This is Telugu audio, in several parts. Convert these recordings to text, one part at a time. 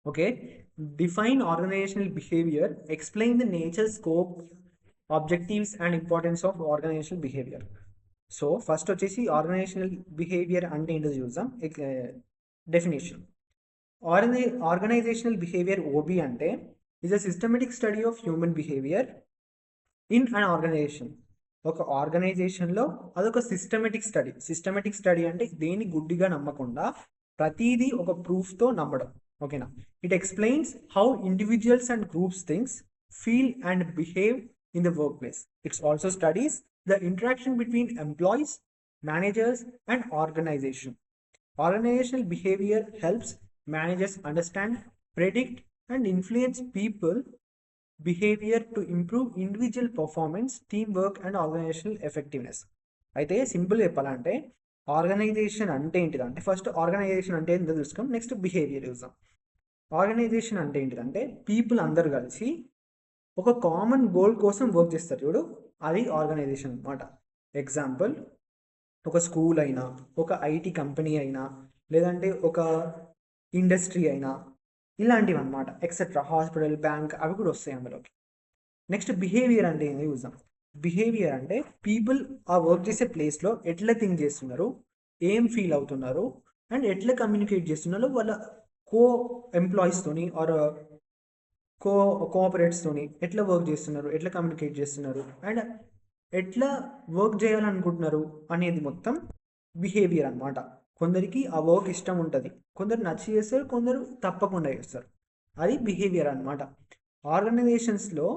Okay, define organizational behavior, explain the nature, scope, objectives and importance of organizational behavior. So first వచ్చేసి ఆర్గనైజేషనల్ బిహేవియర్ అంటే ఏంటో చూద్దాం. డెఫినేషన్. ఆర్గనైజేషనల్ బిహేవియర్ ఓబి అంటే is a systematic study of human behaviour in an organisation. ఒక ఆర్గనైజేషన్లో అదొక సిస్టమేటిక్ స్టడీ అంటే దేని గుడ్డిగా నమ్మకుండా ప్రతిదీ ఒక ప్రూఫ్తో నమ్మడం. ఓకేనా? It explains how individuals and groups things, feel and behave in the workplace. It also studies the interaction between employees, managers, and organization. Organizational behavior helps managers understand, predict, and influence people behavior to improve individual performance, teamwork, and organizational effectiveness. అయితే సింపుల్ చెప్పాలంటే ఆర్గనైజేషన్ అంటే ఏంటిదంటే, ఫస్ట్ ఆర్గనైజేషన్ అంటే ఏంటో తెలుసుకుందాం, నెక్స్ట్ బిహేవియర్ చూద్దాం. ఆర్గనైజేషన్ అంటే ఏంటిదంటే పీపుల్ అందరు కలిసి ఒక కామన్ గోల్ కోసం వర్క్ చేస్తారు చూడు, అది ఆర్గనైజేషన్ అనమాట. ఎగ్జాంపుల్, ఒక స్కూల్ అయినా, ఒక ఐటీ కంపెనీ అయినా, లేదంటే ఒక ఇండస్ట్రీ అయినా, ఇలాంటివి అనమాట. ఎక్సెట్రా హాస్పిటల్, బ్యాంక్ అవి కూడా వస్తాయి అందులోకి. నెక్స్ట్ బిహేవియర్ అంటే ఏంది చూద్దాం. బిహేవియర్ అంటే పీపుల్ ఆ వర్క్ చేసే ప్లేస్లో ఎట్లా థింక్ చేస్తున్నారు, ఏం ఫీల్ అవుతున్నారు, అండ్ ఎట్లా కమ్యూనికేట్ చేస్తున్నారు వాళ్ళ కో ఎంప్లాయీస్తోని ఆర్ కోఆపరేట్స్తోని ఎట్లా వర్క్ చేస్తున్నారు, ఎట్లా కమ్యూనికేట్ చేస్తున్నారు, అండ్ ఎట్లా వర్క్ చేయాలనుకుంటున్నారు అనేది మొత్తం బిహేవియర్ అనమాట. కొందరికి ఆ వర్క్ ఇష్టం ఉంటుంది, కొందరు నచ్చి చేస్తారు, కొందరు తప్పకుండా చేస్తారు. అది బిహేవియర్ అనమాట. ఆర్గనైజేషన్స్లో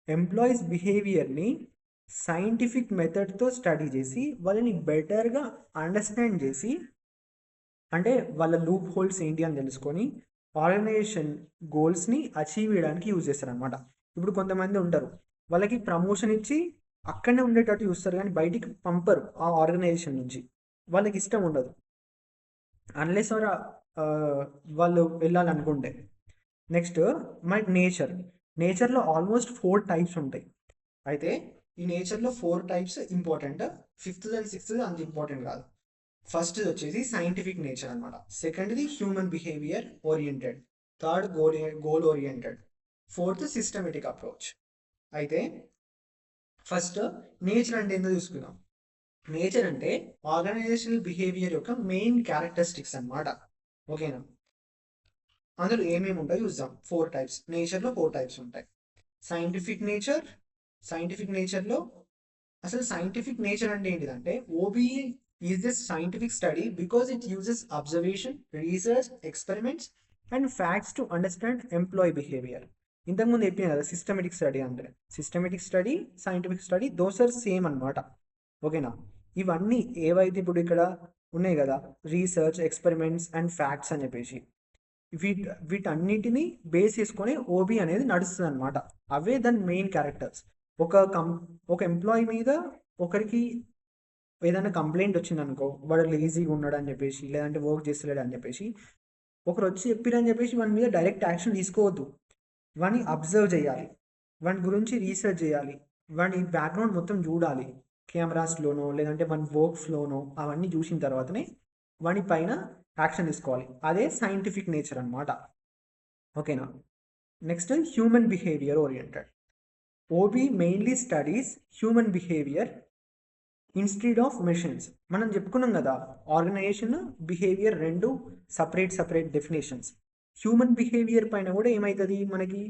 ఎంప్లాయీస్ బిహేవియర్ని సైంటిఫిక్ మెథడ్తో స్టడీ చేసి వాళ్ళని బెటర్గా అండర్స్టాండ్ చేసి, అంటే వాళ్ళ లూప్ హోల్స్ ఏంటి అని తెలుసుకొని ఆర్గనైజేషన్ గోల్స్ని అచీవ్ చేయడానికి యూజ్ చేస్తారనమాట. ఇప్పుడు కొంతమంది ఉంటారు, వాళ్ళకి ప్రమోషన్ ఇచ్చి అక్కడనే ఉండేటట్టు చూస్తారు కానీ బయటికి పంపరు ఆ ఆర్గనైజేషన్ నుంచి. వాళ్ళకి ఇష్టం ఉండదు అన్లెస్ వాళ్ళు వెళ్ళాలనుకుంటే. నెక్స్ట్ మన నేచర్లో ఆల్మోస్ట్ 4 టైప్స్ ఉంటాయి. అయితే ఈ నేచర్లో 4 types important, fifth and sixth అంత ఇంపార్టెంట్ కాదు. ఫస్ట్ వచ్చేసి సైంటిఫిక్ నేచర్ అనమాట. సెకండ్ది human behaviour oriented. Third goal oriented. Fourth systematic approach. అయితే ఫస్ట్ నేచర్ అంటే ఏంటో చూసుకుందాం. నేచర్ అంటే ఆర్గనైజేషనల్ బిహేవియర్ యొక్క మెయిన్ క్యారెక్టరిస్టిక్స్ అనమాట. ఓకేనా? అందులో ఏమేమి ఉంటాయో చూద్దాం. 4 టైప్స్. నేచర్లో 4 టైప్స్ ఉంటాయి. సైంటిఫిక్ నేచర్లో అసలు సైంటిఫిక్ నేచర్ అంటే ఏంటిదంటే OB is this scientific study because it uses observation, research, experiments and facts to understand employee behaviour. ఇంతకుముందు చెప్పిన కదా సిస్టమేటిక్ స్టడీ అంటే. Systematic study, scientific study those are same అనమాట. ఓకేనా? ఇవన్నీ ఏవైతే ఇప్పుడు ఇక్కడ ఉన్నాయి కదా, రీసెర్చ్, ఎక్స్పెరిమెంట్స్ అండ్ ఫ్యాక్ట్స్ అని చెప్పేసి, వీటన్నిటిని బేస్ చేసుకొని ఓబీ అనేది నడుస్తుంది అనమాట. అవే దాని మెయిన్ క్యారెక్టర్స్. ఒక ఎంప్లాయీ మీద ఒకరికి ఏదైనా కంప్లైంట్ వచ్చింది అనుకో, వాడు లేజీగా ఉన్నాడు అని చెప్పేసి, లేదంటే వర్క్ చేస్తలేడు అని చెప్పేసి ఒకరు వచ్చి చెప్పారని చెప్పేసి వాని మీద డైరెక్ట్ యాక్షన్ తీసుకోవద్దు. వాడిని అబ్జర్వ్ చేయాలి, వాని గురించి రీసెర్చ్ చేయాలి, వాని బ్యాక్గ్రౌండ్ మొత్తం చూడాలి, కెమెరాస్లోనో లేదంటే వాని వర్క్ ఫ్లోనో అవన్నీ చూసిన తర్వాతనే వాని పైన యాక్షన్ తీసుకోవాలి. అదే సైంటిఫిక్ నేచర్ అనమాట. ఓకేనా? Next human behaviour oriented. OB mainly studies human behaviour instead of machines. మనం చెప్పుకున్నాం కదా, ఆర్గనైజేషన్ బిహేవియర్ రెండు సపరేట్ డెఫినేషన్స్. హ్యూమన్ బిహేవియర్ పైన కూడా ఏమవుతుంది మనకి,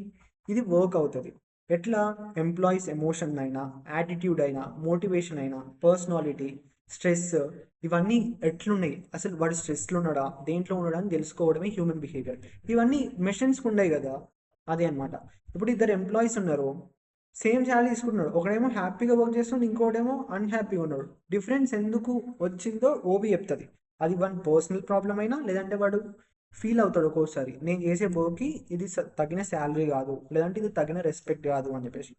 ఇది వర్క్ అవుతుంది. ఎట్లా? ఎంప్లాయీస్ ఎమోషన్ అయినా, యాటిట్యూడ్ అయినా, మోటివేషన్ అయినా, పర్సనాలిటీ, స్ట్రెస్, ఇవన్నీ ఎట్లున్నాయి, అసలు వాడు స్ట్రెస్లో ఉన్నాడా, దేంట్లో ఉన్నాడా అని తెలుసుకోవడమే హ్యూమన్ బిహేవియర్. ఇవన్నీ మెషిన్స్కి ఉన్నాయి కదా, అదే అనమాట. ఇప్పుడు ఇద్దరు ఎంప్లాయీస్ ఉన్నారు, సేమ్ శాలరీ తీసుకుంటున్నాడు, ఒకడేమో హ్యాపీగా వర్క్ చేస్తున్నాడు, ఇంకోటేమో అన్హ్యాపీగా ఉన్నాడు. డిఫరెన్స్ ఎందుకు వచ్చిందో ఓబీ చెప్తుంది. అది వన్ పర్సనల్ ప్రాబ్లం అయినా, లేదంటే వాడు ఫీల్ అవుతాడు ఒక్కోసారి, నేను చేసే వర్క్కి ఇది తగిన శాలరీ కాదు, లేదంటే ఇది తగిన రెస్పెక్ట్ కాదు అని చెప్పేసి.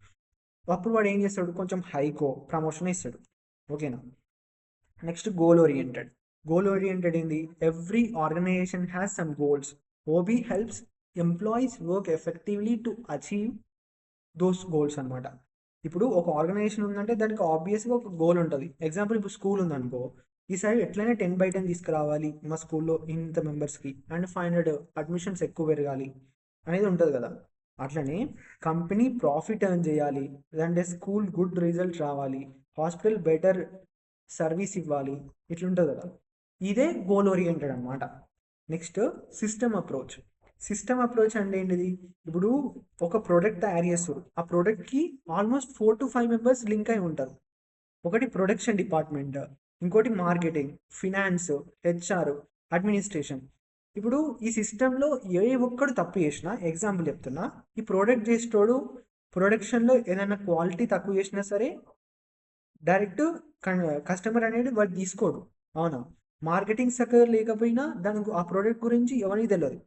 అప్పుడు వాడు ఏం చేస్తాడు, కొంచెం హైకో ప్రమోషన్ ఇస్తాడు. ఓకేనా? నెక్స్ట్ గోల్ ఓరియంటెడ్ ఏంది? Every organisation has some goals. OB helps employees work effectively to achieve those goals అనమాట. ఇప్పుడు ఒక ఆర్గనైజేషన్ ఉందంటే దానికి ఆబ్వియస్గా ఒక గోల్ ఉంటుంది. ఎగ్జాంపుల్ ఇప్పుడు స్కూల్ ఉందనుకో, ఈ సైడ్ ఎట్లయినా 10/10 తీసుకురావాలి మా స్కూల్లో ఇంత మెంబర్స్కి అండ్ 500 అడ్మిషన్స్ ఎక్కువ పెరగాలి అనేది ఉంటుంది కదా. అట్లనే కంపెనీ ప్రాఫిట్ ఎర్న్ చేయాలి, లేదంటే స్కూల్ గుడ్ రిజల్ట్ రావాలి, హాస్పిటల్ బెటర్ సర్వీస్ ఇవ్వాలి, ఇట్లుంటుంది కదా. ఇదే గోల్ ఓరియంటెడ్ అనమాట. Next system approach. System approach అంటే ఏంటిది? ఇప్పుడు ఒక ప్రోడక్ట్ తయారు చేస్తారు, ఆ ప్రోడక్ట్కి ఆల్మోస్ట్ 4 to 5 మెంబర్స్ లింక్ అయి ఉంటారు. ఒకటి ప్రొడక్షన్ డిపార్ట్మెంట్, ఇంకోటి మార్కెటింగ్, ఫినాన్స్, హెచ్ఆర్, అడ్మినిస్ట్రేషన్. ఇప్పుడు ఈ సిస్టంలో ఏ ఒక్కడు తప్పు చేసినా, ఎగ్జాంపుల్ చెప్తున్నా, ఈ ప్రోడక్ట్ చేసేటోడు ప్రొడక్షన్లో ఏదైనా క్వాలిటీ తక్కువ చేసినా సరే డైరెక్ట్ కస్టమర్ అనేది వాడు తీసుకోడు, అవునా. మార్కెటింగ్ సక్కగా లేకపోయినా దానికి ఆ ప్రోడక్ట్ గురించి ఎవరికి తెలియదు.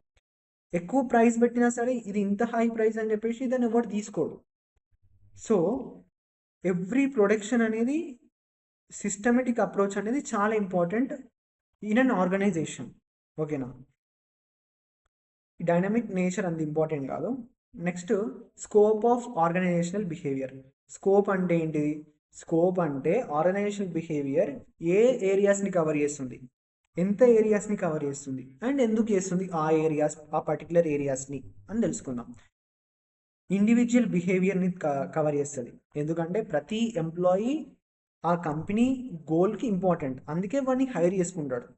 ఎక్కువ ప్రైస్ పెట్టినా సరే ఇది ఇంత హై ప్రైస్ అని చెప్పేసి దాన్ని ఎవరు తీసుకోడు. సో ఎవ్రీ ప్రొడక్షన్ అనేది సిస్టమేటిక్ అప్రోచ్ అనేది చాలా ఇంపార్టెంట్ ఇన్ అన్ ఆర్గనైజేషన్, ఓకేనా. డైనమిక్ నేచర్ అంత ఇంపార్టెంట్ కాదు. Next scope of organisational behaviour. Scope అంటే ఏంటిది? స్కోప్ అంటే ఆర్గనైజేషనల్ బిహేవియర్ ఏ ఏరియాస్ని కవర్ చేస్తుంది, ఎంత ఏరియాస్ని కవర్ చేస్తుంది, అండ్ ఎందుకు చేస్తుంది ఆ ఏరియాస్, ఆ పర్టికులర్ ఏరియాస్ని అని తెలుసుకుందాం. ఇండివిజువల్ బిహేవియర్ని కవర్ చేస్తుంది, ఎందుకంటే ప్రతి ఎంప్లాయీ ఆ కంపెనీ గోల్కి ఇంపార్టెంట్, అందుకే వాడిని హైర్ చేసుకుంటాడు.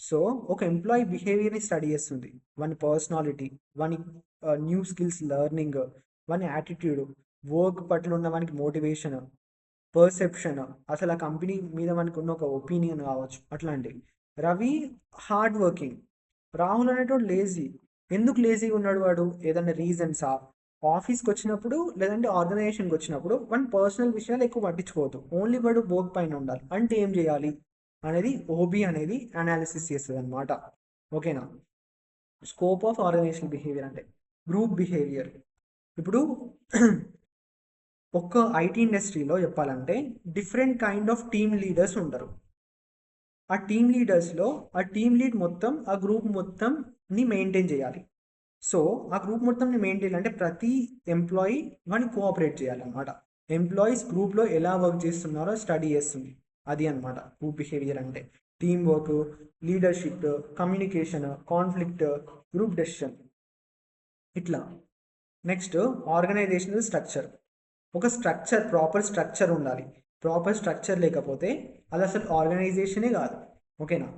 సో ఒక ఎంప్లాయీ బిహేవియర్ని స్టడీ చేస్తుంది, వాని పర్సనాలిటీ, వాని న్యూ స్కిల్స్ లెర్నింగ్, వాని యాటిట్యూడ్, వర్క్ పట్ల ఉన్న వానికి మోటివేషన్, పర్సెప్షన్, అసలు ఆ కంపెనీ మీద మనకు ఉన్న ఒక ఒపీనియన్ కావచ్చు అట్లాంటివి. రవి హార్డ్ వర్కింగ్, రాహుల్ అనేటోడు లేజీ. ఎందుకు లేజీగా ఉన్నాడు వాడు? ఏదైనా రీజన్సా? ఆఫీస్కి వచ్చినప్పుడు లేదంటే ఆర్గనైజేషన్కి వచ్చినప్పుడు వాడి పర్సనల్ విషయాలు ఎక్కువ పట్టించుకోవద్దు, ఓన్లీ వాడు వర్క్ పైన ఉండాలి. అంటే ఏం చేయాలి అనేది ఓబీ అనేది అనాలిసిస్ చేస్తుంది అనమాట, ఓకేనా. స్కోప్ ఆఫ్ ఆర్గనైజేషన్ బిహేవియర్ అంటే గ్రూప్ బిహేవియర్. ఇప్పుడు ఒక్క ఐటీ ఇండస్ట్రీలో చెప్పాలంటే different kind of team leaders ఉంటారు. ఆ టీమ్ లీడర్స్లో ఆ టీమ్ లీడ్ మొత్తం ఆ గ్రూప్ మొత్తంని మెయింటైన్ చేయాలి. సో ఆ గ్రూప్ మొత్తంని మెయింటైన్ అంటే ప్రతి ఎంప్లాయీ వాడిని కోఆపరేట్ చేయాలన్నమాట. ఎంప్లాయీస్ గ్రూప్లో ఎలా వర్క్ చేస్తున్నారో స్టడీ చేస్తుంది, అది అనమాట గ్రూప్ బిహేవియర్ అంటే. Team work, leadership, communication, conflict, group decision, ఇట్లా. Next organisational structure. ఒక స్ట్రక్చర్, ప్రాపర్ స్ట్రక్చర్ ఉండాలి. ప్రాపర్ స్ట్రక్చర్ లేకపోతే అది అసలు ఆర్గనైజేషనే కాదు, ఓకేనా.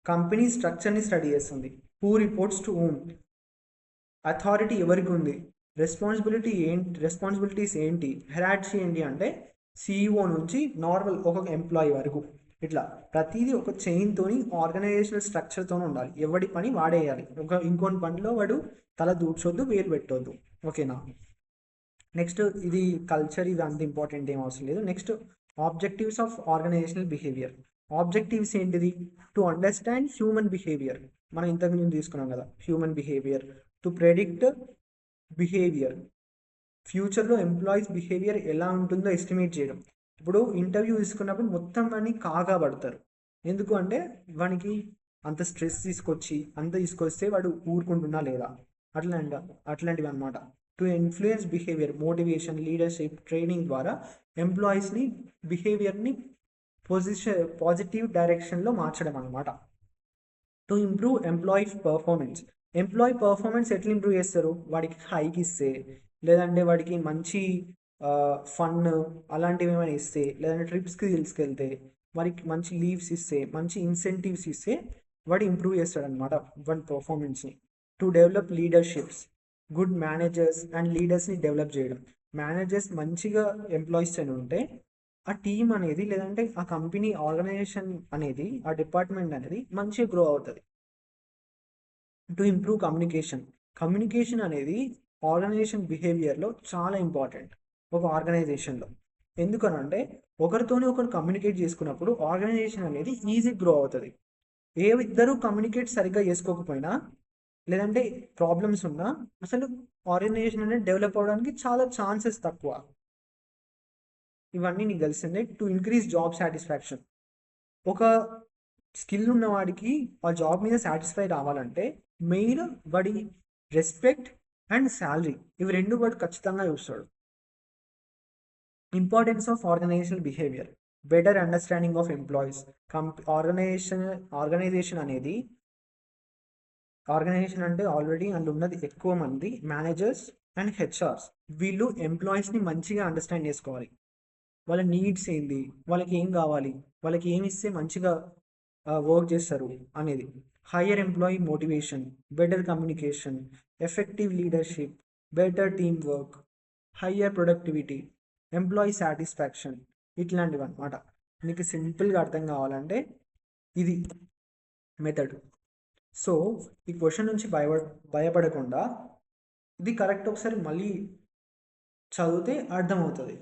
కంపెనీ స్ట్రక్చర్ని స్టడీ చేస్తుంది. Who reports to whom, authority ఎవరికి ఉంది, రెస్పాన్సిబిలిటీస్ ఏంటి, హెరార్చీ ఏంటి అంటే సిఇఓ నుంచి నార్మల్ ఒక్కొక్క ఎంప్లాయీ వరకు, ఇట్లా ప్రతిదీ ఒక చైన్తోని ఆర్గనైజేషనల్ స్ట్రక్చర్తో ఉండాలి. ఎవడి పని వాడేయాలి, ఇంకొన్ని పనిలో వాడు తల దూర్చొద్దు, వేలు పెట్టొద్దు, ఓకేనా. నెక్స్ట్ ఇది కల్చర్, ఇది అంత ఇంపార్టెంట్ ఏం అవసరం లేదు. Next objectives of organisational behaviour. Objectives ఏంటిది? టు అండర్స్టాండ్ హ్యూమన్ బిహేవియర్, మనం ఇంతకు ముందు తీసుకున్నాం కదా human behaviour. To predict behaviour, ఫ్యూచర్లో ఎంప్లాయీస్ బిహేవియర్ ఎలా ఉంటుందో ఎస్టిమేట్ చేయడం. ఇప్పుడు ఇంటర్వ్యూ తీసుకున్నప్పుడు మొత్తం వాడిని కాగా పడతారు, ఎందుకు అంటే వానికి అంత స్ట్రెస్ తీసుకొస్తే వాడు ఊరుకుంటున్నా లేదా, అట్లాంటివి అనమాట. To influence behaviour, motivation, leadership, training ద్వారా ఎంప్లాయీస్ని బిహేవియర్ని పాజిటివ్ డైరెక్షన్లో మార్చడం అనమాట. టు ఇంప్రూవ్ ఎంప్లాయీ పర్ఫార్మెన్స్ ఎట్లా ఇంప్రూవ్ చేస్తారు? వాడికి హైక్ ఇస్తే, లేదంటే వాడికి మంచి ఫన్ అలాంటివి ఏమైనా ఇస్తే, లేదంటే ట్రిప్స్కి తీసుకెళ్తే, వాడికి మంచి లీవ్స్ ఇస్తే, మంచి ఇన్సెంటివ్స్ ఇస్తే వాడు ఇంప్రూవ్ చేస్తాడు అనమాట వాడి పర్ఫార్మెన్స్ని. To develop leaderships, good managers and లీడర్స్ని డెవలప్ చేయడం. మేనేజర్స్ మంచిగా ఎంప్లాయీస్ అని ఉంటే ఆ టీం అనేది, లేదంటే ఆ కంపెనీ ఆర్గనైజేషన్ అనేది, ఆ డిపార్ట్మెంట్ అనేది మంచిగా గ్రో అవుతుంది. టు ఇంప్రూవ్ కమ్యూనికేషన్ అనేది ఆర్గనైజేషన్ బిహేవియర్లో చాలా ఇంపార్టెంట్ ఒక ఆర్గనైజేషన్లో. ఎందుకనంటే ఒకరితోనే ఒకరు కమ్యూనికేట్ చేసుకున్నప్పుడు ఆర్గనైజేషన్ అనేది ఈజీ గ్రో అవుతుంది. ఇద్దరు కమ్యూనికేట్ సరిగ్గా చేసుకోకపోయినా, లేదంటే ప్రాబ్లమ్స్ ఉన్నా, అసలు ఆర్గనైజేషన్ అనేది డెవలప్ అవ్వడానికి చాలా ఛాన్సెస్ తక్కువ. ఇవన్నీ నీకు తెలిసిందే. టు ఇంక్రీజ్ జాబ్ సాటిస్ఫాక్షన్, ఒక స్కిల్ ఉన్నవాడికి ఆ జాబ్ మీద సాటిస్ఫై రావాలంటే మెయిన్ వాడి రెస్పెక్ట్ అండ్ శాలరీ, ఇవి రెండు వాడు ఖచ్చితంగా చూస్తాడు. Importance of organisational behaviour. Better understanding of employees. Organisation అనేది ఆర్గనైజేషన్ అంటే ఆల్రెడీ అందులో ఉన్నది ఎక్కువ మంది మేనేజర్స్ అండ్ హెచ్ఆర్స్. వీళ్ళు ఎంప్లాయీస్ని మంచిగా అండర్స్టాండ్ చేసుకోవాలి. వాళ్ళ నీడ్స్ ఏంది, వాళ్ళకి ఏం కావాలి, వాళ్ళకి ఏమి ఇస్తే మంచిగా వర్క్ చేస్తారు అనేది. Higher employee motivation, better communication, effective leadership, better team work, higher productivity, employee satisfaction, ఇట్లాంటివి అనమాట. మీకు సింపుల్గా అర్థం కావాలంటే ఇది మెథడ్. సో ఈ క్వశ్చన్ నుంచి భయపడకుండా ఇది కరెక్ట్ ఒకసారి మళ్ళీ చదివితే అర్థమవుతుంది.